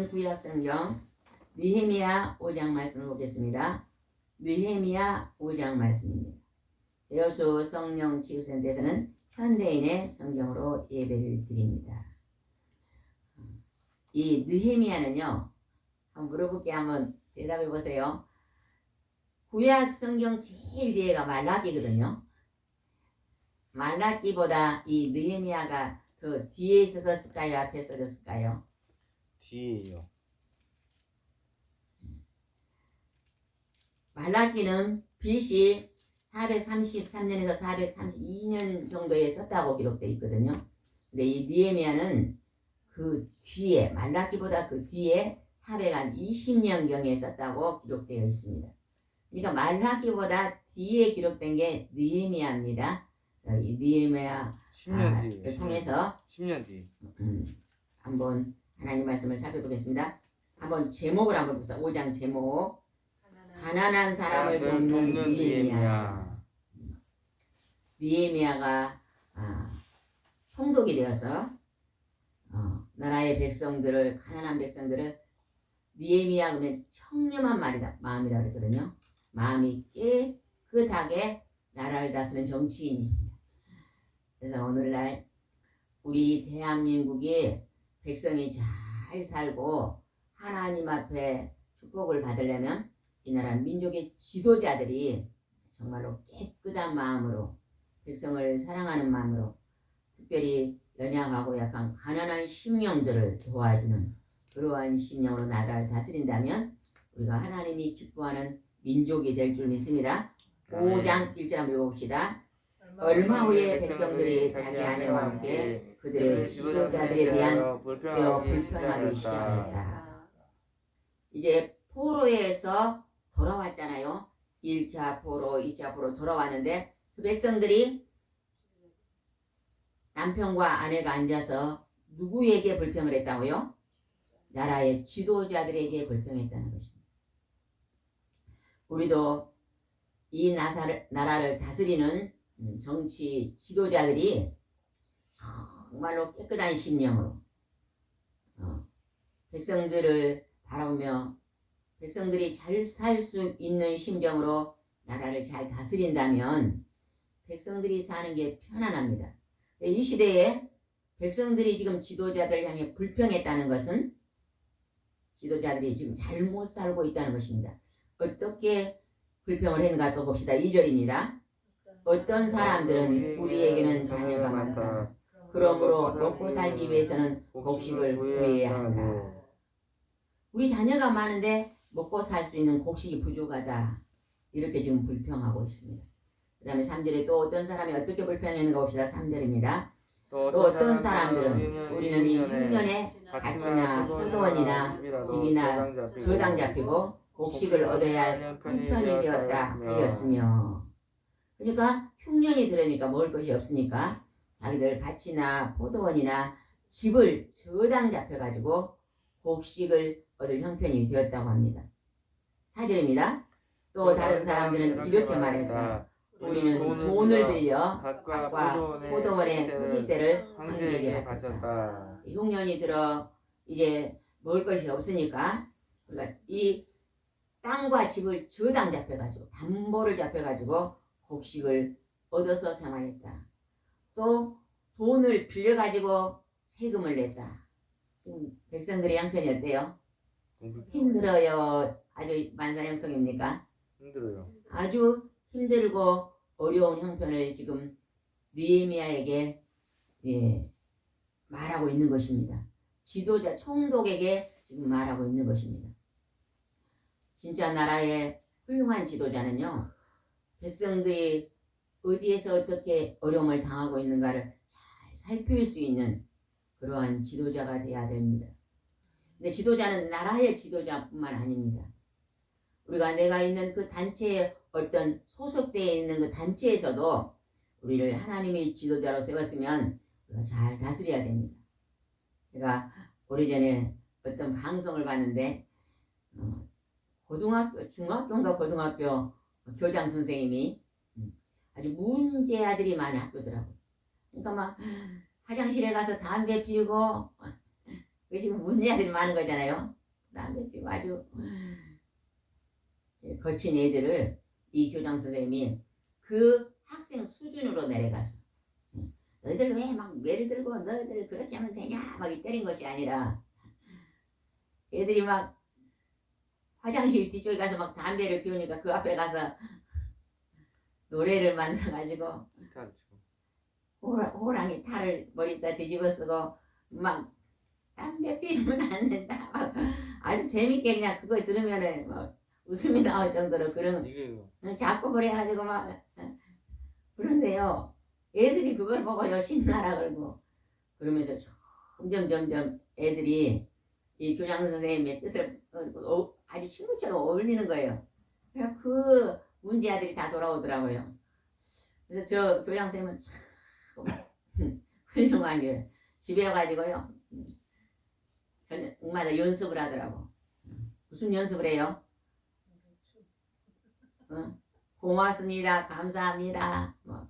구약성경 느헤미야 5장 말씀을 보겠습니다. 느헤미야 5장 말씀입니다. 여수 성령 치유센터에서는 현대인의 성경으로 예배를 드립니다. 이 느헤미야는요, 한번 물어볼게. 한번 대답해 보세요. 구약 성경 제일 뒤에가 말라기거든요. 말라기보다 이 느헤미야가 더 뒤에 있었을까요? 앞에 써졌을까요? 뒤에요. 말라기는 BC 433년에서 432년 정도에 썼다고 기록되어 있거든요. 근데 이 느헤미야는 그 뒤에, 말라기보다 그 뒤에 420년경에 썼다고 기록되어 있습니다. 그러니까 말라기보다 뒤에 기록된 게 느헤미야입니다. 이 느헤미야 10년 뒤에. 통해서 10년 뒤. 한번 하나님 말씀을 살펴보겠습니다. 한번 제목을 한번 봅시다. 5장 제목. 가난한 사람을 돕는 느헤미야. 느헤미야가 총독이 되어서 나라의 백성들을, 가난한 백성들을, 느헤미야 그러면 청렴한 마음이라 그랬거든요. 마음이 깨끗하게 나라를 다스리는 정치인입니다. 그래서 오늘날 우리 대한민국이 백성이 잘 살고 하나님 앞에 축복을 받으려면 이 나라 민족의 지도자들이 정말로 깨끗한 마음으로, 백성을 사랑하는 마음으로, 특별히 연약하고 약간 가난한 심령들을 도와주는 그러한 심령으로 나라를 다스린다면 우리가 하나님이 기뻐하는 민족이 될 줄 믿습니다. 5장 1절 한번 읽어봅시다. 얼마 후에 백성들이 자기 아내와 함께 그들의 지도자들에 대한 불평하기 시작했다. 이제 포로에서 돌아왔잖아요. 1차 포로, 2차 포로 돌아왔는데 그 백성들이 남편과 아내가 앉아서 누구에게 불평을 했다고요? 나라의 지도자들에게 불평했다는 것입니다. 우리도 이 나라를 다스리는 정치 지도자들이 정말로 깨끗한 심령으로 백성들을 바라보며 백성들이 잘 살 수 있는 심정으로 나라를 잘 다스린다면 백성들이 사는 게 편안합니다. 이 시대에 백성들이 지금 지도자들 향해 불평했다는 것은 지도자들이 지금 잘못 살고 있다는 것입니다. 어떻게 불평을 했는가 또 봅시다. 2절입니다. 어떤 사람들은 우리에게는 자녀가 많다. 그러므로 먹고 살기 위해서는 곡식을 구해야 한다. 우리 자녀가 많은데 먹고 살 수 있는 곡식이 부족하다. 이렇게 지금 불평하고 있습니다. 그 다음에 3절에 또 어떤 사람이 어떻게 불평했는가 봅시다. 3절입니다. 또 어떤 사람들은 우리는 이 6년에 밭이나 포도원이나 집이나 저당 잡히고 곡식을 얻어야 할 형편이 되었다 하였으며, 그러니까 흉년이 들으니까 먹을 것이 없으니까 자기들 밭이나 포도원이나 집을 저당 잡혀가지고 곡식을 얻을 형편이 되었다고 합니다. 4절입니다. 또 다른 사람들은 이렇게 말했다. 우리는 돈을 빌려 밭과 포도원의 토지세를 황제에게 바쳤다. 흉년이 들어 이제 먹을 것이 없으니까, 그러니까 이 땅과 집을 저당 잡혀가지고 담보를 잡혀가지고 곡식을 얻어서 생활했다. 또 돈을 빌려가지고 세금을 냈다. 지금 백성들의 형편이 어때요? 힘들어요? 아주 만사형통입니까? 힘들어요. 아주 힘들고 어려운 형편을 지금 느헤미야에게 말하고 있는 것입니다. 지도자 총독에게 지금 말하고 있는 것입니다. 진짜 나라의 훌륭한 지도자는요, 백성들이 어디에서 어떻게 어려움을 당하고 있는가를 잘 살필 수 있는 그러한 지도자가 되어야 됩니다. 근데 지도자는 나라의 지도자뿐만 아닙니다. 우리가 내가 있는 그 단체에 어떤 소속되어 있는 그 단체에서도 우리를 하나님의 지도자로 세웠으면 우리가 잘 다스려야 됩니다. 제가 오래전에 어떤 방송을 봤는데 중학교인가 고등학교 교장 선생님이 아주 문제아들이 많은 학교더라고요. 그러니까 막 화장실에 가서 담배 피우고 그 지금 문제들이 많은 거잖아요. 그다음에 지금 아주 거친 애들을 이 교장 선생님이 그 학생 수준으로 내려갔어. 너희들 왜 막 매를 들고 너희들 그렇게 하면 되냐 막 때린 것이 아니라 애들이 막 화장실 뒤쪽에 가서 막 담배를 피우니까 그 앞에 가서 노래를 만들어가지고 기타를 치고. 호랑이 탈을 머리다 뒤집어 쓰고 막 담배 피우면 안 된다 막 아주 재밌게 그냥 그거 들으면은 막 웃음이 나올 정도로 그런 이게 자꾸 그래가지고 막 그런데요 애들이 그걸 보고요 신나라 그러고 그러면서 점점 애들이 이 교장 선생님의 뜻을 아주 친구처럼 어울리는 거예요. 그러니까 그 문제아들이 다 돌아오더라고요. 그래서 저 교장 선생님은 참 훌륭한 게 집에 와가지고요 정말 연습을 하더라고. 무슨 연습을 해요? 고맙습니다, 감사합니다. 뭐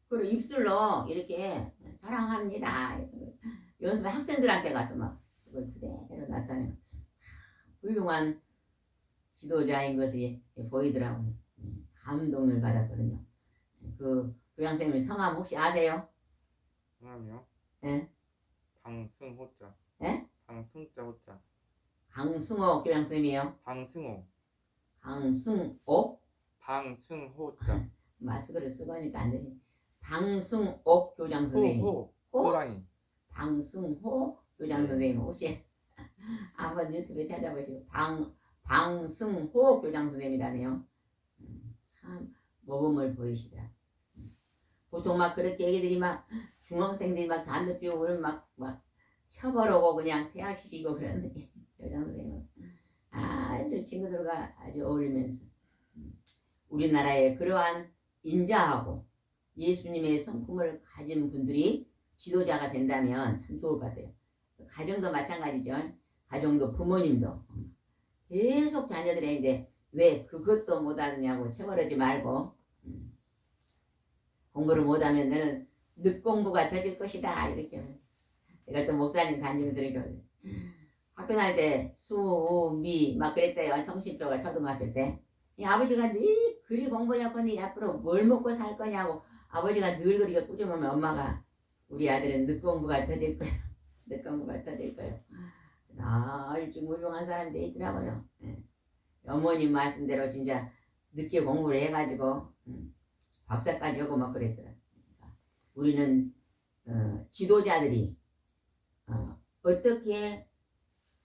그리고 입술로 이렇게 사랑합니다. 연습을 학생들한테 가서 막 그걸 그대로 나타내요. 훌륭한 지도자인 것이 보이더라고요. 감동을 받았거든요. 그 교장 선생님 성함 혹시 아세요? 성함이요? 예? 방승호자. 예? 방승자 호자. 강승호 교장 선생님이에요. 방승호. 강승옥? 방승호자. 마스크를 쓰고 하니까 안 되네. 방승옥 교장 선생님. 호. 호? 호랑이. 방승호 교장 선생님 혹시 한번 유튜브에 찾아보시고 방승호 교장 선생님이라네요. 참 모범을 보이시더라. 보통 막 그렇게 애기들이 막 중학생들이 막 담배 피우고 그러면 막 쳐버리고 그냥 태학시키고 그러는데 교장 선생님은 아주 친구들과 아주 어울리면서 우리나라에 그러한 인자하고 예수님의 성품을 가진 분들이 지도자가 된다면 참 좋을 것 같아요. 가정도 마찬가지죠. 가정도 부모님도 계속 자녀들에게 왜 그것도 못하느냐고 쳐버리지 말고 공부를 못하면 너는 늦공부가 더질 것이다 이렇게 제가 또 목사님 간증 들으니까 학교 다닐 때 수미 막 그랬대요. 통신표가 초등학교 때 이 아버지가 네 그리 공부냐고 네 앞으로 뭘 먹고 살 거냐고 아버지가 늘 그렇게 꾸짖으면 엄마가 우리 아들은 늦공부가 더질 거야. 늦공부가 더질 거예요. 아주 훌륭한 사람이 있더라고요. 어머님 말씀대로 진짜 늦게 공부를 해가지고 박사까지 하고 막 그랬더라. 우리는 지도자들이 어떻게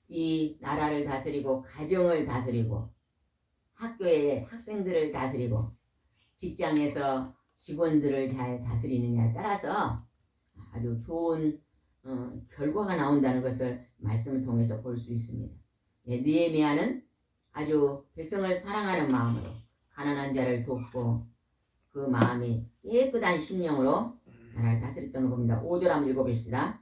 이 나라를 다스리고 가정을 다스리고 학교의 학생들을 다스리고 직장에서 직원들을 잘 다스리느냐에 따라서 아주 좋은 결과가 나온다는 것을 말씀을 통해서 볼 수 있습니다. 느헤미야는 아주 백성을 사랑하는 마음으로 가난한 자를 돕고 그 마음이 깨끗한 심령으로 나라를 다스렸던 걸 봅니다. 5절 한번 읽어봅시다.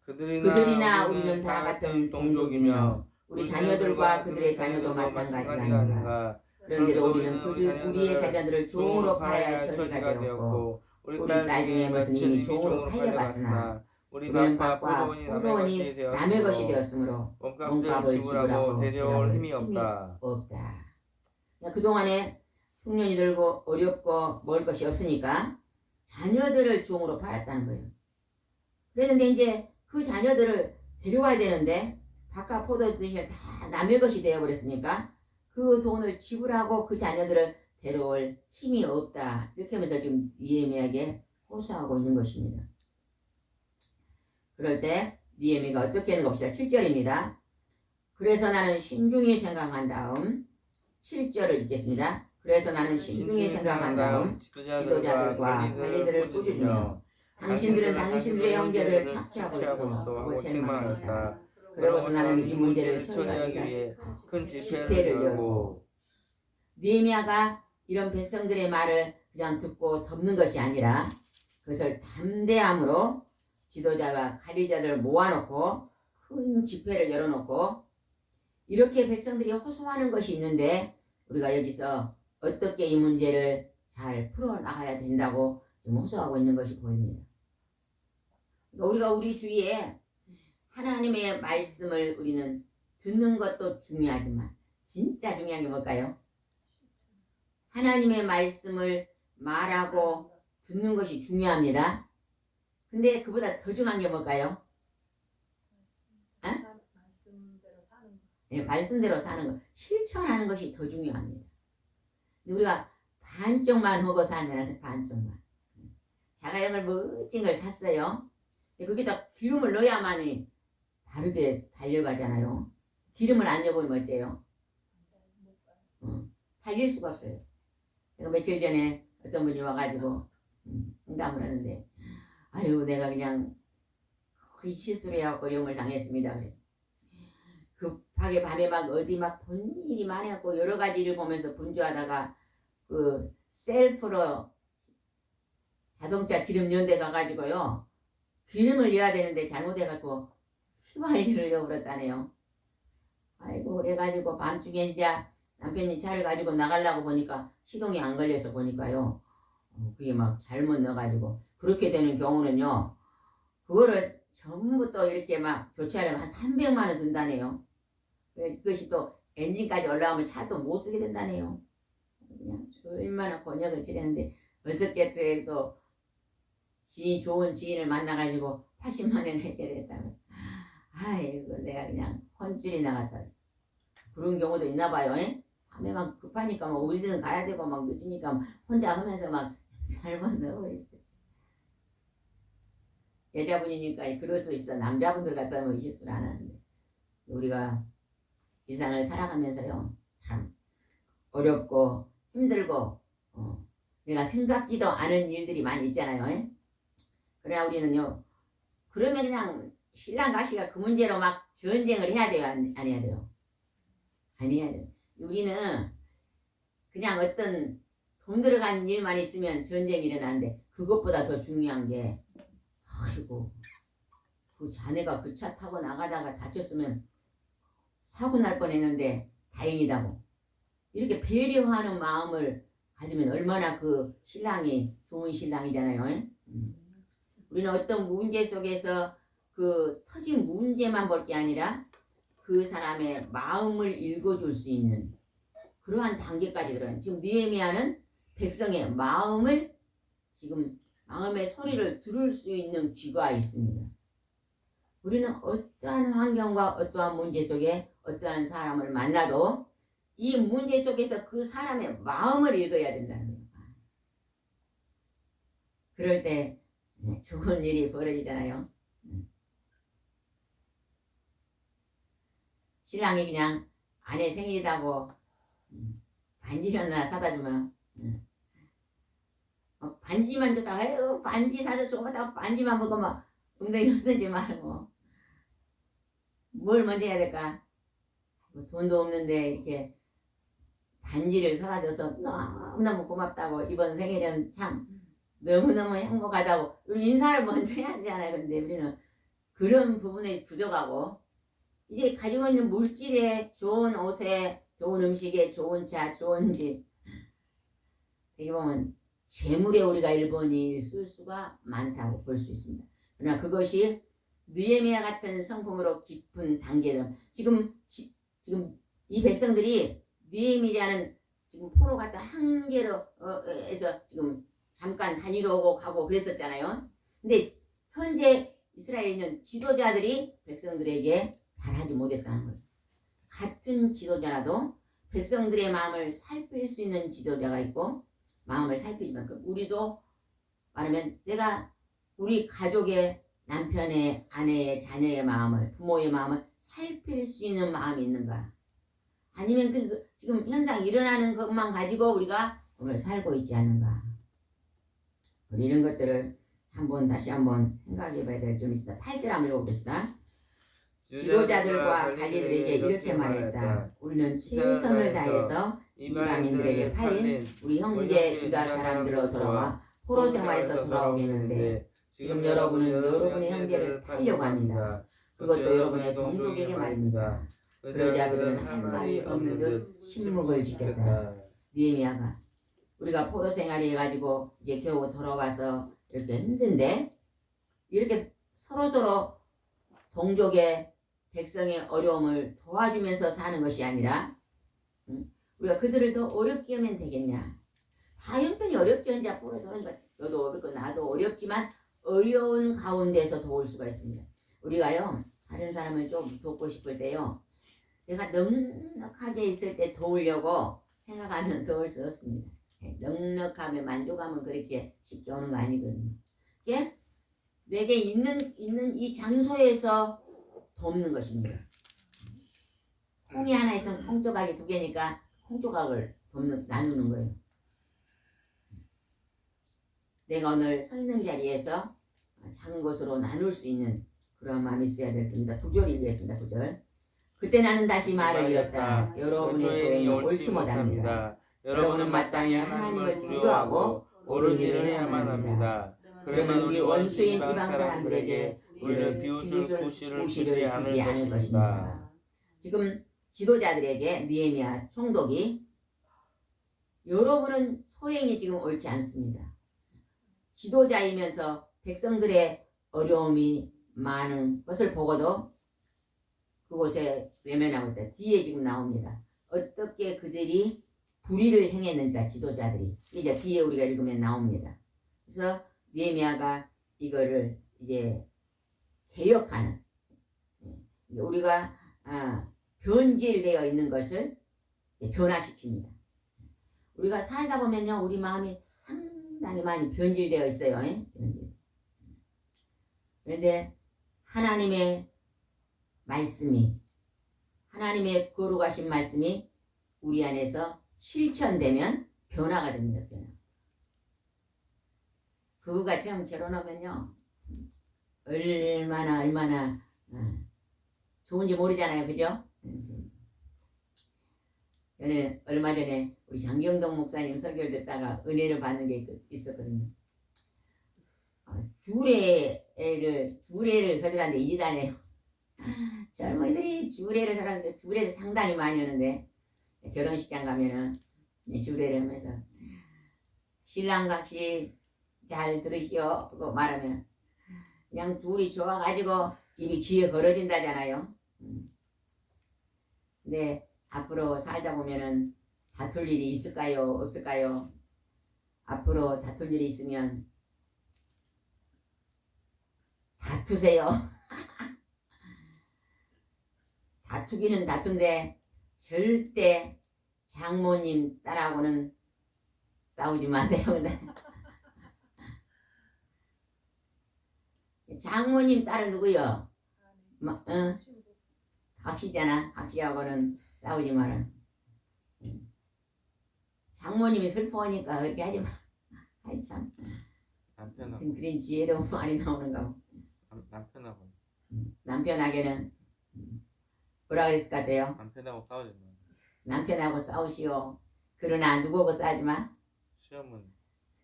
그들이나 우리는 다 같은 동족이며 우리 자녀들과 그들의 자녀도 마찬가지라. 그런데도 우리는 우리의 자녀들을 종으로 팔아야 할 처지가 되었고 우리 딸 중에 무슨 이미 종으로 팔려갔으나 우리는 밭과 포도원이 남의 것이 되었으므로 몸값을 지불하고 데려올 힘이 없다. 그동안에 흉년이 들고 어렵고 먹을 것이 없으니까 자녀들을 종으로 팔았다는 거예요. 그랬는데 이제 그 자녀들을 데려와야 되는데 밭과 포도원이 다 남의 것이 되어버렸으니까 그 돈을 지불하고 그 자녀들을 데려올 힘이 없다. 이렇게 하면서 지금 느헤미야에게 호소하고 있는 것입니다. 그럴 때 느헤미야가 어떻게 하는 봅시다. 7절입니다. 그래서 나는 신중히 생각한 다음 7절을 읽겠습니다. 그래서 나는 신중히 생각한 다음 지도자들과 관리들을 꾸짖으며 당신들은 당신들의 형제들을 착취하고 있어 하고 책망하였다. 그러고서 나는 이 문제를 처리하기 위해 큰 집회를 열고 느헤미야가 이런 백성들의 말을 그냥 듣고 덮는 것이 아니라 그것을 담대함으로 지도자와 관리자들을 모아놓고 큰 집회를 열어놓고 이렇게 백성들이 호소하는 것이 있는데 우리가 여기서 어떻게 이 문제를 잘 풀어나가야 된다고 지금 호소하고 있는 것이 보입니다. 그러니까 우리가 우리 주위에 하나님의 말씀을 우리는 듣는 것도 중요하지만 진짜 중요한 게 뭘까요? 하나님의 말씀을 말하고 듣는 것이 중요합니다. 근데 그보다 더 중요한 게 뭘까요? 말씀대로 사는 거. 네, 말씀대로 사는 것, 실천하는 것이 더 중요합니다. 우리가 반쪽만 하고 살면 안 돼, 반쪽만. 자가용을 멋진 걸 샀어요. 거기다 기름을 넣어야만이 바르게 달려가잖아요. 기름을 안 넣어보면 어째요? 달릴 수가 없어요. 내가 며칠 전에 어떤 분이 와가지고 응답을 하는데, 아유 내가 그냥 거의 실수를 해갖고 용을 당했습니다. 그래. 급하게 밤에 막 어디 막 본 일이 많아갖고 여러 가지 일을 보면서 분주하다가 그 셀프로 자동차 기름 넣은 데 가가지고요, 기름을 넣어야 되는데 잘못해갖고 휘발유를 넣어버렸다네요. 아이고 그래가지고 밤중에 이제 남편이 차를 가지고 나가려고 보니까 시동이 안 걸려서 보니까요, 그게 막 잘못 넣어가지고 그렇게 되는 경우는요, 그거를 전부 또 이렇게 막 교체하려면 한 300만 원 든다네요. 그것이 또 엔진까지 올라오면 차도 못 쓰게 된다네요. 그냥 얼마나 곤욕을 치렀는데 어저께 또 지인, 좋은 지인을 만나가지고 80만 원 해결했다면, 아이고 내가 그냥 혼쭐이 나갔다. 그런 경우도 있나 봐요. 밤에 막 급하니까 막 우리들은 가야 되고 막 늦으니까 혼자 하면서 막 잘못 넣어버렸어. 여자분이니까 그럴 수 있어. 남자분들 같다 뭐 실수를 안 하는데, 우리가 이 세상을 살아가면서요, 참 어렵고 힘들고 내가 생각지도 않은 일들이 많이 있잖아요. 그러나 우리는요, 그러면 그냥 신랑 가시가 그 문제로 막 전쟁을 해야 돼요? 안 해야 돼요? 안 해야 돼요. 우리는 그냥 어떤 돈 들어간 일만 있으면 전쟁이 일어나는데, 그것보다 더 중요한 게, 아이고 그 자네가 그 차 타고 나가다가 다쳤으면 사고 날 뻔했는데 다행이다고, 이렇게 배려하는 마음을 가지면 얼마나 그 신랑이 좋은 신랑이잖아요. 우리는 어떤 문제 속에서 그 터진 문제만 볼 게 아니라 그 사람의 마음을 읽어줄 수 있는 그러한 단계까지 들어요. 지금 느헤미야는 백성의 마음을, 지금 마음의 소리를 들을 수 있는 귀가 있습니다. 우리는 어떠한 환경과 어떠한 문제 속에 어떠한 사람을 만나도 이 문제 속에서 그 사람의 마음을 읽어야 된다는 거예요. 그럴 때 좋은 일이 벌어지잖아요. 신랑이 그냥 아내 생일이라고 반지를 하나 사다 주면, 반지만 줬다가 아유 반지 사줘 줘봤다가 반지만 보고 막 엉덩이 흔들지 말고, 뭘 먼저 해야 될까? 돈도 없는데 이렇게 반지를 사다 줘서 너무너무 고맙다고, 이번 생일은 참 너무너무 행복하다고 우리 인사를 먼저 해야 되잖아요. 근데 우리는 그런 부분에 부족하고, 이제 가지고 있는 물질에, 좋은 옷에, 좋은 음식에, 좋은 차, 좋은 집, 여기 보면 재물에 우리가 일본이 쓸 수가 많다고 볼 수 있습니다. 그러나 그것이 느헤미야 같은 성품으로 깊은 단계는, 지금 이 백성들이 느헤미야는 지금 포로 갔다 한계로 에서 지금 잠깐 다니러 오고 가고 그랬었잖아요. 근데 현재 이스라엘에 있는 지도자들이 백성들에게 잘하지 못했다는 거예요. 같은 지도자라도 백성들의 마음을 살필 수 있는 지도자가 있고, 마음을 살피지 만큼 우리도 말하면 내가 우리 가족의, 남편의, 아내의, 자녀의 마음을, 부모의 마음을 살필 수 있는 마음이 있는가? 아니면 지금 현상 일어나는 것만 가지고 우리가 오늘 살고 있지 않는가? 우리 이런 것들을 다시 한번 생각해 봐야 될 점이 있습니다. 8절 한번 읽어보겠습니다. 지도자들과 관리들에게 이렇게 말했다. 우리는 최선을 다해서 이방인들에게 팔린 우리 형제 유다 사람들로 돌아와 포로 생활에서 돌아오겠는데, 지금 여러분은 여러분의 형제를 팔려고 합니다. 그것도 여러분의 동족에게 말입니다. 그러자 그들은 할 말이 없는 듯 침묵을 지켰다. 느헤미야가 우리가 포로 생활이 해가지고 이제 겨우 돌아와서 이렇게 힘든데, 이렇게 서로서로 동족의 백성의 어려움을 도와주면서 사는 것이 아니라 우리가 그들을 더 어렵게 하면 되겠냐. 다 형편이 어렵지. 혼자 부러져는 것. 너도 어렵고 나도 어렵지만 어려운 가운데서 도울 수가 있습니다. 우리가요 다른 사람을 좀 돕고 싶을 때요 내가 넉넉하게 있을 때 도우려고 생각하면 도울 수 없습니다. 넉넉하면 만족하면 그렇게 쉽게 오는 거 아니거든요. 이게 내게 있는 이 장소에서 돕는 것입니다. 콩이 하나 있으면 콩조각이 두 개니까 콩조각을 나누는 거예요. 내가 오늘 서 있는 자리에서 작은 것으로 나눌 수 있는 그런 마음이 있어야 될 겁니다. 9절 읽겠습니다. 9절. 그때 나는 다시 말을 이었다. 여러분의 소행이 옳지 못합니다. 여러분은 마땅히 하나님을 두려워하고 옳은 일을 해야만 합니다. 그러면 우리 원수인 이방 사람들에게 우리를 비웃을 구실을 주지 않을 것입니다. 지금 지도자들에게 느헤미야 총독이 여러분은 소행이 지금 옳지 않습니다. 지도자이면서 백성들의 어려움이 많은 것을 보고도 그곳에 외면하고 있다. 뒤에 지금 나옵니다. 어떻게 그들이 불의를 행했는가 지도자들이. 이제 뒤에 우리가 읽으면 나옵니다. 그래서 느헤미야가 이거를 이제 개혁하는 우리가 변질되어 있는 것을 변화시킵니다. 우리가 살다 보면요 우리 마음이 상당히 많이 변질되어 있어요. 그런데 하나님의 말씀이 하나님의 거룩하신 말씀이 우리 안에서 실천되면 변화가 됩니다. 변화. 부부가 처음 결혼하면요 얼마나 좋은지 모르잖아요. 그죠? 저는 얼마 전에 우리 장경동 목사님 설교를 듣다가 은혜를 받는 게 있었거든요. 주례를 설교하는데 이단에요. 젊은이들이 주례를 설교하는데 주례를 상당히 많이 하는데 결혼식장 가면은 주례를 하면서 신랑 각시 잘 들으시오 그거 말하면 그냥 둘이 좋아가지고 입이 귀에 걸어진다잖아요. 근데 앞으로 살다 보면은 다툴 일이 있을까요? 없을까요? 앞으로 다툴 일이 있으면 다투세요. 다투기는 다툰데 절대 장모님 딸하고는 싸우지 마세요. 장모님 딸은 누구요? 각시잖아. 각시하고는 싸우지 마라. 장모님이 슬퍼하니까 그렇게 하지 마. 아이 참. 남편하고 그런 지혜도 많이 나오는가. 남편하고 남편에게는 뭐라 그랬을 것 같아요? 남편하고 싸우지 마. 남편하고 싸우시오. 그러나 누구하고 싸우지 마? 시험은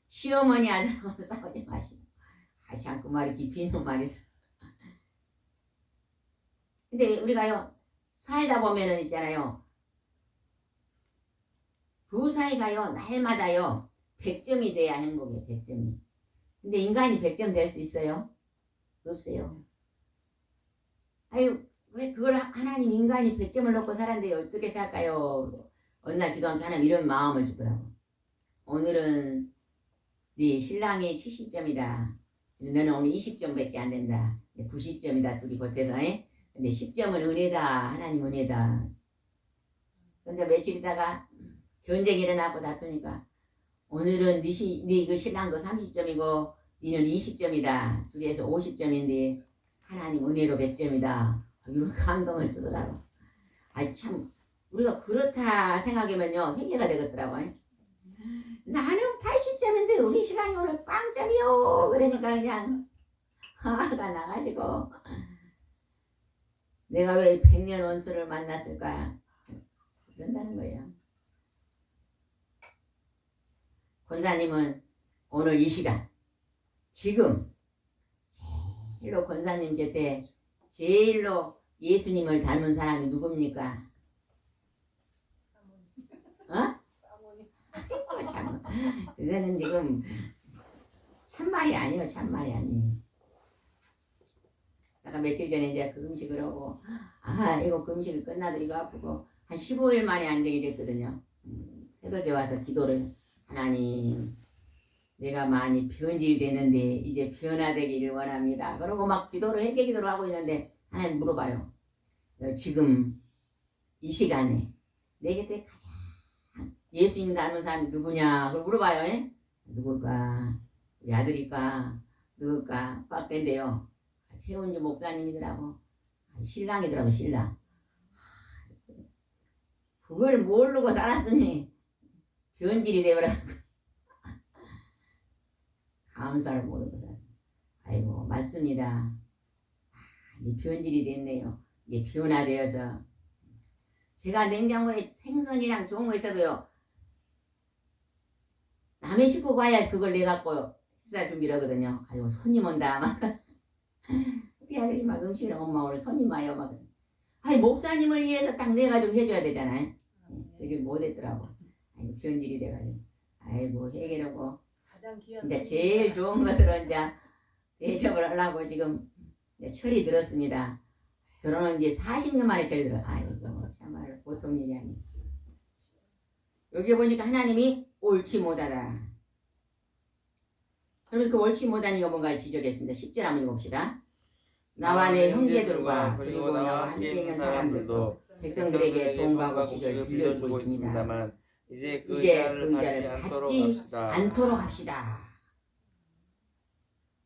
시어머니 아들하고 싸우지 마시오. 아이 참 그 말이 깊이 있는 말이다. 근데 우리가요 살다 보면은 있잖아요. 그 사이가요 날마다요 100점이 돼야 행복해요. 100점이. 근데 인간이 100점 될 수 있어요? 없어요. 아유 왜 그걸 하나님 인간이 100점을 놓고 살았는데 어떻게 살까요? 어느 날 기도하면 하나님 이런 마음을 주더라고. 오늘은 네 신랑이 70점이다. 너는 오늘 20점밖에 안 된다. 90점이다. 둘이 보태서. 근데 10점은 은혜다. 하나님 은혜다. 근데 며칠 있다가 전쟁이 일어나고 다투니까 오늘은 네 그 신랑도 30점이고 너는 20점이다. 둘이서 50점인데 하나님 은혜로 100점이다. 이런 감동을 주더라고. 아이 참 우리가 그렇다 생각하면요 회개가 되겠더라고. 나는 80점인데 우리 신랑이 오늘 빵점이요. 그러니까 그냥 화가 나가지고 내가 왜 100년 원수를 만났을까 그런다는 거예요. 권사님은 오늘 이 시간 지금 제일로 권사님 곁에 제일로 예수님을 닮은 사람이 누굽니까? 어? 참, 그거는 지금 참말이 아니에요. 참말이 아니에요. 내가 며칠 전에 이제 그 음식을 하고 이거 그 음식이 끝나더니가 아프고 한 15일 만에 안정이 됐거든요. 새벽에 와서 기도를 하나님 내가 많이 변질되는데 이제 변화되기를 원합니다. 그러고 막 기도를 회개 기도를 하고 있는데 하나님 물어봐요. 지금 이 시간에 내 곁에 가장 예수님 닮은 사람이 누구냐? 그걸 물어봐요. 에? 누굴까? 우리 아들일까? 누굴까? 빠뺀데요. 최은주 목사님이더라고. 신랑이더라고 신랑. 그걸 모르고 살았으니 변질이 되어버려고 감사를 모르고 살았어. 아이고 맞습니다. 이 변질이 됐네요. 이게 변화되어서 제가 냉장고에 생선이랑 좋은 거 있어도요. 남의 식구 가야 그걸 내 갖고 식사 준비를 하거든요. 아이고 손님 온다 막 우리 아들이 막 음식을 엄마 오늘 손님 와요 막 아니 목사님을 위해서 딱 내가지고 해줘야 되잖아요. 그게 못했더라고. 아이고 변질이 돼가지고 아이고 해결하고 가장 귀한 이제 손님이다. 제일 좋은 것으로 이제 대접을 하려고 지금 이제 철이 들었습니다. 결혼은 이제 40년 만에 철이 들어. 아이고 정말 보통 일이 아니에요. 여기 보니까 하나님이 옳지 못하다. 그러면 그 옳지 못한 이거 뭔가를 지적했습니다. 10절 한번 읽어봅시다. 나와 내 형제들과 그리고 나와 함께 있는 사람들도 백성들에게 돈과 곡식을 빌려주고 있습니다만 이제 그 이제 의자를 그 의자를 받지 않도록 합시다.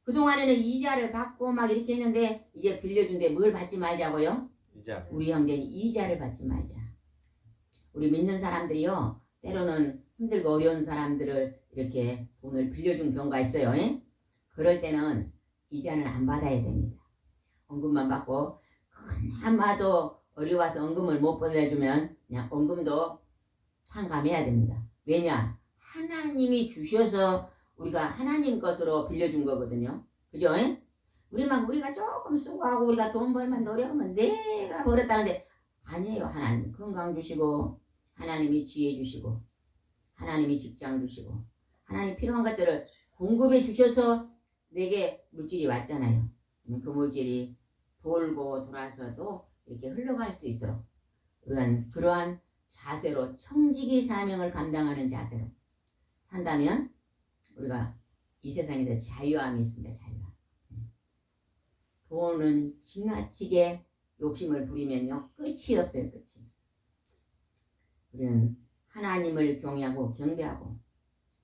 그동안에는 이자를 받고 막 이렇게 했는데 이제 빌려준데 뭘 받지 말자고요? 이자. 우리 형제는 이자를 받지 말자. 우리 믿는 사람들이요. 때로는 힘들고 어려운 사람들을 이렇게 돈을 빌려준 경우가 있어요. 에? 그럴 때는 이자는 안 받아야 됩니다. 원금만 받고 그나마도 어려워서 원금을 못 보내주면 그냥 원금도 상감해야 됩니다. 왜냐? 하나님이 주셔서 우리가 하나님 것으로 빌려준 거거든요. 그죠? 에? 우리가 조금 수고하고 우리가 돈 벌만 노력하면 내가 벌었다는데 아니에요. 하나님 건강 주시고 하나님이 지혜 주시고 하나님이 직장 주시고 하나님 필요한 것들을 공급해 주셔서 내게 물질이 왔잖아요. 그 물질이 돌고 돌아서도 이렇게 흘러갈 수 있도록 그러한 자세로 청지기 사명을 감당하는 자세로 산다면 우리가 이 세상에서 자유함이 있습니다. 자유함. 돈은 지나치게 욕심을 부리면요 끝이 없어요. 끝이 없어요. 우리는 하나님을 경외하고 경배하고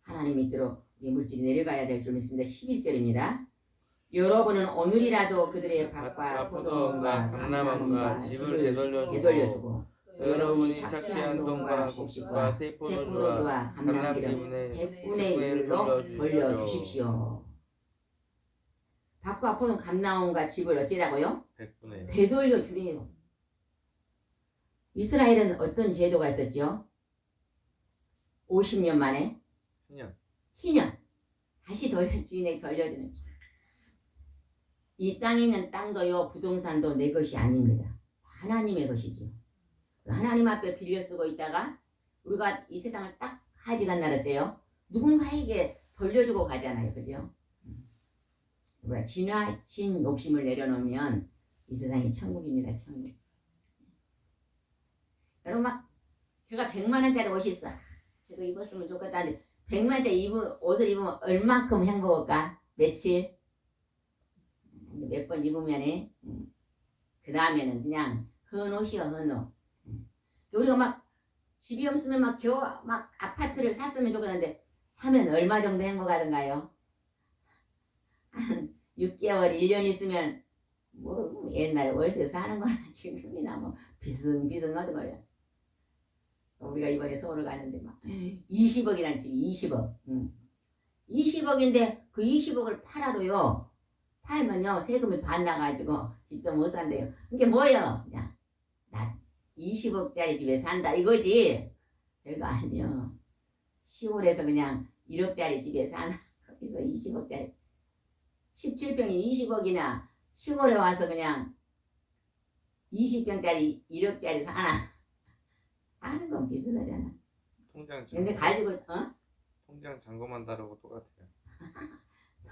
하나님 밑으로 우리 물질이 내려가야 될 줄 믿습니다. 11절입니다. 여러분은 오늘이라도 그들의 밭과 포도원과 감람원과 집을 되돌려주고 여러분이 착취한 돈과 곡식과 새 포도주와 감람기름 100분의 1로 돌려주십시오. 밭과 포도원 감람원과 집을 어찌라고요? 100분의 1. 되돌려주래요. 이스라엘은 어떤 제도가 있었죠? 50년 만에 희년 다시 주인에게 돌려주는 이 땅에 있는 땅도요 부동산도 내 것이 아닙니다. 하나님의 것이죠. 하나님 앞에 빌려 쓰고 있다가 우리가 이 세상을 딱 하지간 날았대요. 누군가에게 돌려주고 가잖아요. 그죠? 우리가 지나친 욕심을 내려놓으면 이 세상이 천국입니다. 천국. 여러분 막 제가 100만 원짜리 옷이 있어. 저거 입었으면 좋겠다 하는데 100만 원짜리 옷을 입으면 얼만큼 행복할까? 며칠? 몇 번 입으면 그 다음에는 그냥 헌 옷이요. 헌 옷. 우리가 막 집이 없으면 막 아파트를 샀으면 좋겠는데 사면 얼마 정도 행복하던가요? 한 6개월 1년 있으면 뭐 옛날에 월세 사는 거나 지금이나 뭐 비승비승하던 거예요. 우리가 이번에 서울을 가는데 막 20억이라는 집이 20억. 20억인데 그 20억을 팔아도요. 팔면요 세금이 반 나가지고 집도 못 산대요. 그게 뭐예요? 그냥 나 20억짜리 집에 산다 이거지. 별거 아니요. 시골에서 그냥 1억짜리 집에 사나 거기서 20억짜리 17평이 20억이나 시골에 와서 그냥 20평짜리 1억짜리 사나 사는 건 비슷하잖아. 통장 근데 가지고 통장 잔고만 다르고 똑같아요.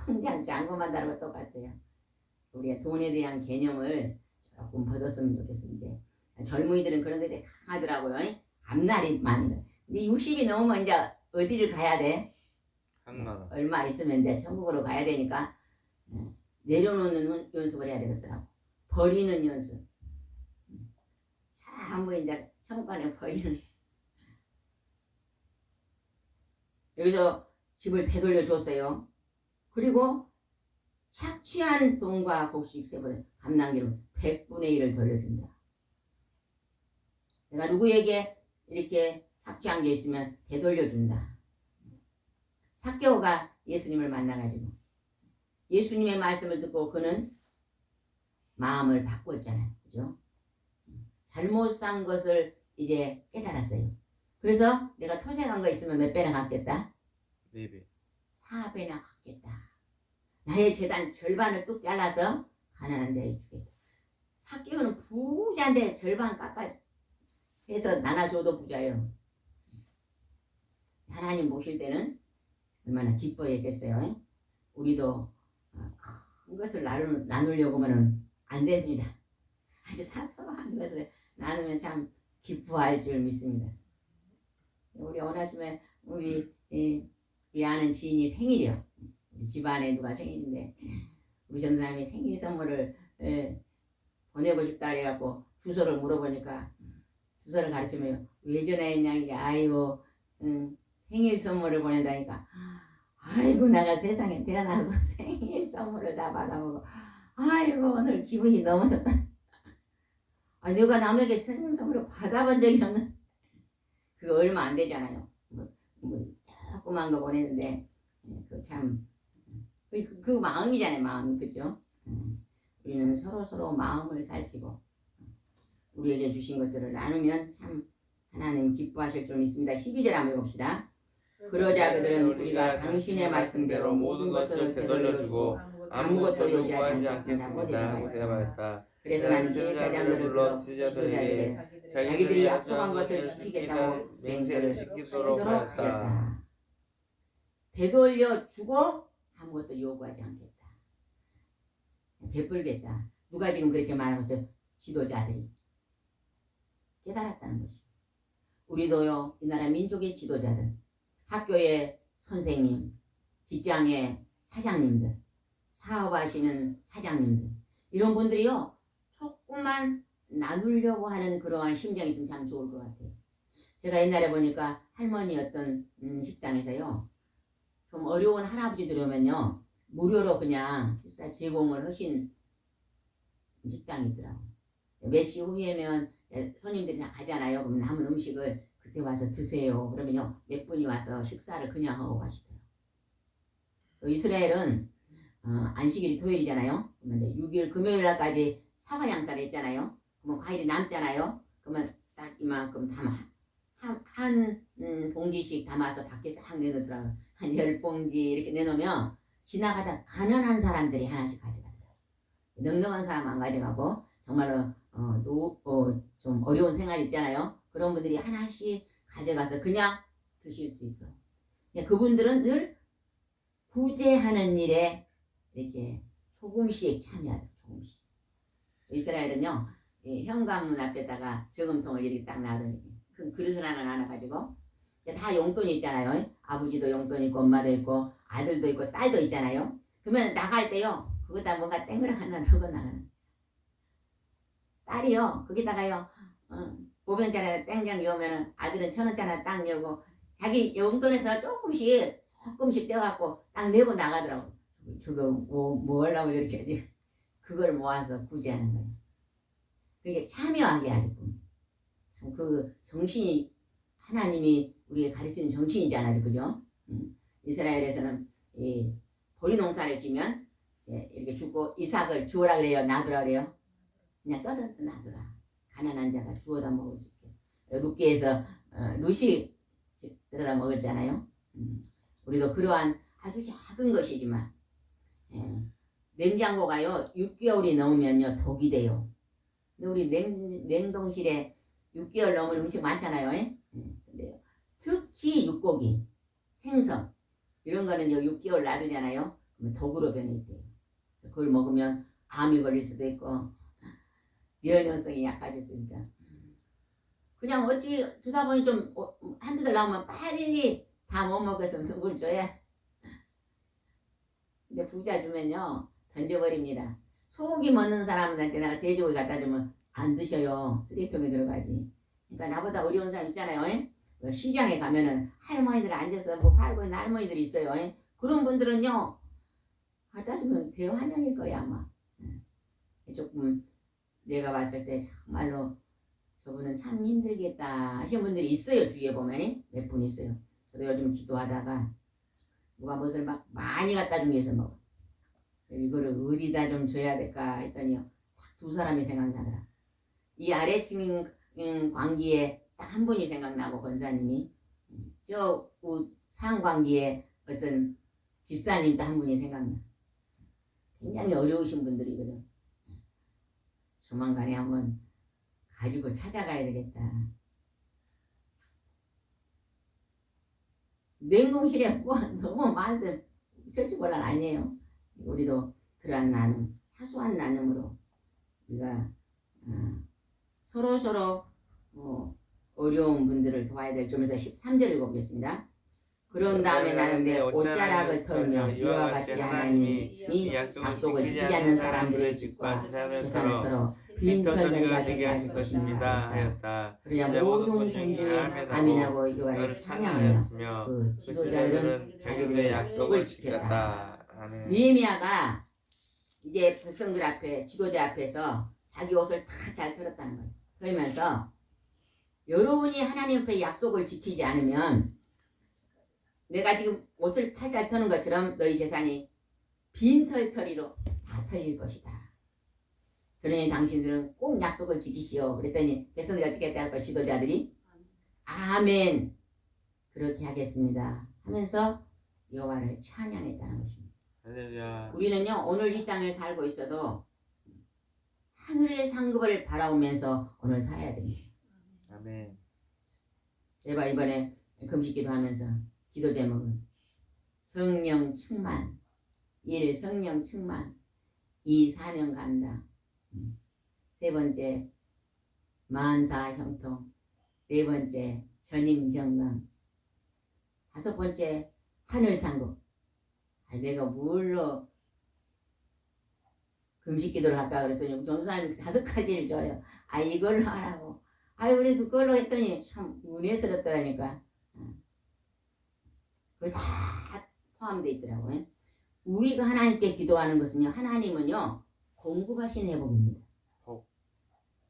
통장 잔고만 다르고 똑같아요. 우리가 돈에 대한 개념을 조금 벗었으면 좋겠습니다. 젊은이들은 그런 게 되게 강하더라고요. 앞날이 많이. 근데 60이 넘으면 이제 어디를 가야 돼? 한나라. 얼마 있으면 이제 천국으로 가야 되니까 내려놓는 연습을 해야 되겠더라고. 버리는 연습. 한번 이제 천국간에 버리는. 여기서 집을 되돌려 줬어요. 그리고 착취한 돈과 곡식 세번 감난기름 100분의 1을 돌려준다. 내가 누구에게 이렇게 착취한 게 있으면 되돌려준다. 삭개오가 예수님을 만나가지고 예수님의 말씀을 듣고 그는 마음을 바꿨잖아요. 그죠? 잘못 산 것을 이제 깨달았어요. 그래서 내가 토색한 거 있으면 몇 배나 갚겠다? 4배. 4배나 갚겠다. 나의 재단 절반을 뚝 잘라서 가난한 자에게 주겠다. 삭개오는 부자인데 절반 깎아 해서 나눠줘도 부자예요. 하나님 모실 때는 얼마나 기뻐했겠어요. 우리도 큰 것을 나누려고 하면 안 됩니다. 아주 사소한 것을 나누면 참 기뻐할 줄 믿습니다. 우리 오늘 아침에 우리 아는 지인이 생일이요. 우리 집안에 누가 생일인데 우리 전사님이 생일 선물을 보내고 싶다 해갖고 주소를 물어보니까 주소를 가르치면 왜 전화했냐 이게 아이고 생일 선물을 보낸다니까 아이고 내가 세상에 태어나서 생일 선물을 다 받아보고 아이고 오늘 기분이 너무 좋다. 아 내가 남에게 생일 선물을 받아본 적이 없는 그거 얼마 안 되잖아요. 조그만 거 보내는데 그 마음이잖아요. 마음이 그죠? 우리는 서로 마음을 살피고 우리에게 주신 것들을 나누면 참 하나님 기뻐하실 줄 믿습니다. 12절 한번 읽읍시다. 그러자 그들은 우리가 당신의 말씀대로 모든 것을 되돌려주고 아무것도 요구하지 않겠습니다 하고 대답하였다. 그래서 나는 제사장들을 불러 지도자들에게 자기들이 약속한 것을 지키겠다고 맹세를 시키도록 하였다. 되돌려주고 아무것도 요구하지 않겠다. 베풀겠다. 누가 지금 그렇게 말하고 있어요? 지도자들이. 깨달았다는 것이. 우리도요, 이 나라 민족의 지도자들, 학교의 선생님, 직장의 사장님들, 사업하시는 사장님들, 이런 분들이요, 조금만 나누려고 하는 그러한 심정이 있으면 참 좋을 것 같아요. 제가 옛날에 보니까 할머니였던 식당에서요, 좀 어려운 할아버지들이 오면요, 무료로 그냥 식사 제공을 하신 식당이 있더라고요. 몇 시 후에면 손님들이 다 가잖아요. 그럼 남은 음식을 그때 와서 드세요. 그러면요, 몇 분이 와서 식사를 그냥 하고 가시더라고요. 또 이스라엘은 안식일이 토요일이잖아요. 그러면 6일 금요일 날까지 사과 장사를 했잖아요. 그러면 과일이 남잖아요. 그러면 딱 이만큼 담아 한 봉지씩 담아서 밖에 싹 내놓더라고요. 한 10봉지 이렇게 내놓으면 지나가다 가난한 사람들이 하나씩 가져가더라고요. 넉넉한 사람 안 가져가고 정말로 좀 어려운 생활 있잖아요. 그런 분들이 하나씩 가져가서 그냥 드실 수 있도록. 그분들은 늘 구제하는 일에 이렇게 조금씩 참여하죠. 조금씩. 이스라엘은요, 현관문 앞에다가 저금통을 이렇게 딱 놔두니 그 그릇을 하나 나눠가지고 다 용돈이 있잖아요. 아버지도 용돈 있고 엄마도 있고 아들도 있고 딸도 있잖아요. 그러면 나갈 때요, 그거다 뭔가 땡그랑 하나 넣고 나가는. 딸이요, 거기다가요, 500원짜리 땡장 넣으면 아들은 1000원짜리 딱 넣고 자기 용돈에서 조금씩 떼어갖고 딱 내고 나가더라고. 저거 뭐 하려고 이렇게 하지? 그걸 모아서 구제하는 거예요. 그게 참여하게 하게끔. 참 그 정신이 하나님이 우리에게 가르치는 정신이잖아요. 그죠? 이스라엘에서는 보리 농사를 지면 이렇게 주고 이삭을 주어라 그래요? 놔두라 그래요? 그냥 떠들어 놔두라. 가난한 자가 주워다 먹을 수 있게. 룻기에서 룻이 떠들어 먹었잖아요. 우리도 그러한 아주 작은 것이지만 냉장고가요 6개월이 넘으면요 독이 돼요. 근데 우리 냉동실에 6개월 넘은 음식 많잖아요. 근데요, 특히 육고기, 생선 이런 거는요 6개월 놔두잖아요. 그러면 독으로 변해 있대요. 그걸 먹으면 암이 걸릴 수도 있고 면역성이 약해졌으니까 그냥 어찌 주다 보니 좀 한두 달 나오면 빨리 다 못 먹어서 누굴 줘야. 근데 부자 주면요 던져버립니다. 소고기 먹는 사람한테 내가 돼지고기 갖다 주면 안 드셔요. 쓰레기통에 들어가지. 그러니까 나보다 어려운 사람 있잖아요. 시장에 가면은 할머니들 앉아서 뭐 팔고 있는 할머니들이 있어요. 그런 분들은요 갖다 주면 대환영일 거야 아마. 조금 내가 봤을 때 정말로 저분은 참 힘들겠다 하시는 분들이 있어요. 주위에 보면 몇 분 있어요. 저도 요즘 기도하다가 누가 무엇을 막 많이 갖다 주기 위해서 먹어. 이거를 어디다 좀 줘야 될까 했더니 딱 두 사람이 생각나더라. 이 아래층 관기에 딱 한 분이 생각나고 권사님이 저 상관기에 어떤 집사님도 한 분이 생각나. 굉장히 어려우신 분들이거든. 조만간에 한번 가지고 찾아가야 되겠다. 냉동실에 뭐 너무 많은 처치곤란 아니에요. 우리도 그러한 나눔, 사소한 나눔으로 우리가 서로 어려운 분들을 도와야 될 점에서 13절 읽어보겠습니다. 그런 다음에 나는 내 옷자락을 털며 이와 같이 하나님이 약속을 지키지 않는 사람들의 집과 재산을 털어 빈털거리가 되게 하실 것입니다 하였다. 그러자 모든 군중이 아멘하고 여호와를 찬양하였으며 그 지도자들은 자기들의 약속을 지켰다. 느헤미야가 이제 백성들 앞에 지도자 앞에서 자기 옷을 다 잘 털었다는 거예요. 그러면서 여러분이 하나님 앞에 약속을 지키지 않으면 내가 지금 옷을 탈탈 터는 것처럼 너희 재산이 빈털터리로 다 털릴 것이다. 그러니 당신들은 꼭 약속을 지키시오. 그랬더니 백성들이 어떻게 했다고 지도자들이 아멘 그렇게 하겠습니다 하면서 여호와를 찬양했다는 것입니다. 할렐루야. 우리는요 오늘 이 땅에 살고 있어도 하늘의 상급을 바라보면서 오늘 살아야 됩니다. 아멘. 제가 이번에 금식기도 하면서 기도 제목은 성령 충만 1. 성령 충만 2. 사명 감당 3번째 만사 형통 4번째 전임 경감 5번째 하늘 상급. 내가 뭘로 금식 기도를 할까 그랬더니 전사님이 5가지를 줘요. 이걸로 하라고. 우리 그걸로 했더니 참 은혜스럽다니까. 그거 다 포함되어 있더라고요. 우리가 하나님께 기도하는 것은요, 하나님은요 공급하신 회복입니다.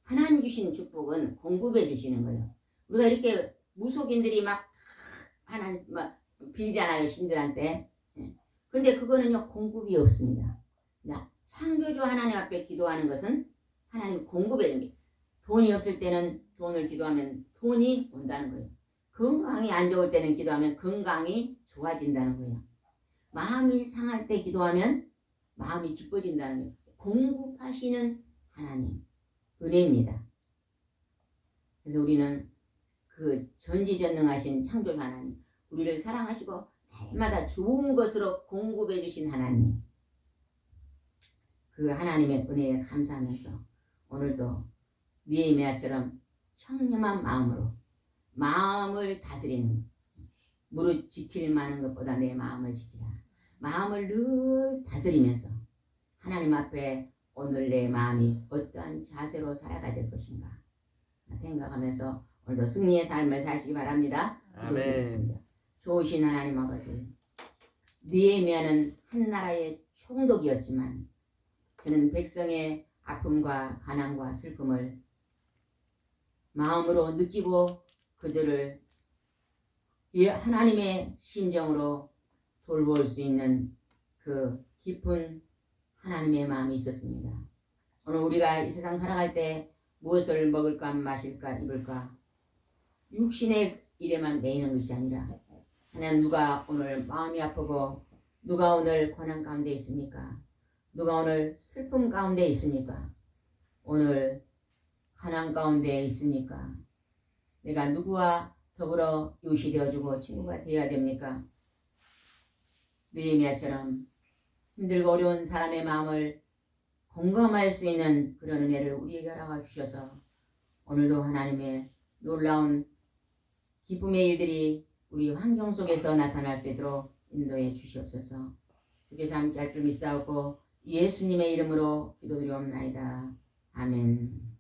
하나님 주신 축복은 공급해 주시는 거예요. 우리가 이렇게 무속인들이 막 하나님 막 빌잖아요, 신들한테. 근데 그거는요 공급이 없습니다. 창조주 하나님 앞에 기도하는 것은 하나님 공급해 주는 게, 돈이 없을 때는 돈을 기도하면 돈이 온다는 거예요. 건강이 안 좋을 때는 기도하면 건강이 좋아진다는 거예요. 마음이 상할 때 기도하면 마음이 기뻐진다는 거예요. 공급하시는 하나님, 은혜입니다. 그래서 우리는 그 전지전능하신 창조주 하나님, 우리를 사랑하시고 날마다 좋은 것으로 공급해 주신 하나님, 그 하나님의 은혜에 감사하면서 오늘도 느헤미야처럼 청렴한 마음으로 마음을 다스리는, 무릇 지킬 만한 것보다 내 마음을 지키라. 마음을 늘 다스리면서 하나님 앞에 오늘 내 마음이 어떠한 자세로 살아가야 될 것인가 생각하면서 오늘도 승리의 삶을 사시기 바랍니다. 아멘. 좋으신 하나님 아버지, 느헤미야는 한 나라의 총독이었지만 그는 백성의 아픔과 가난과 슬픔을 마음으로 느끼고 그들을 하나님의 심정으로 돌볼 수 있는 그 깊은 하나님의 마음이 있었습니다. 오늘 우리가 이 세상 살아갈 때 무엇을 먹을까 마실까 입을까 육신의 일에만 매이는 것이 아니라, 하나님, 누가 오늘 마음이 아프고 누가 오늘 고난 가운데 있습니까? 누가 오늘 슬픔 가운데 있습니까? 오늘 가난 가운데 있습니까? 내가 누구와 더불어 이웃이 되어주고 친구가 되어야 됩니까? 느헤미야처럼 힘들고 어려운 사람의 마음을 공감할 수 있는 그런 은혜를 우리에게 허락하 주셔서 오늘도 하나님의 놀라운 기쁨의 일들이 우리 환경 속에서 나타날 수 있도록 인도해 주시옵소서. 주께서 함께 할 줄 믿사옵고 예수님의 이름으로 기도드리옵나이다. 아멘.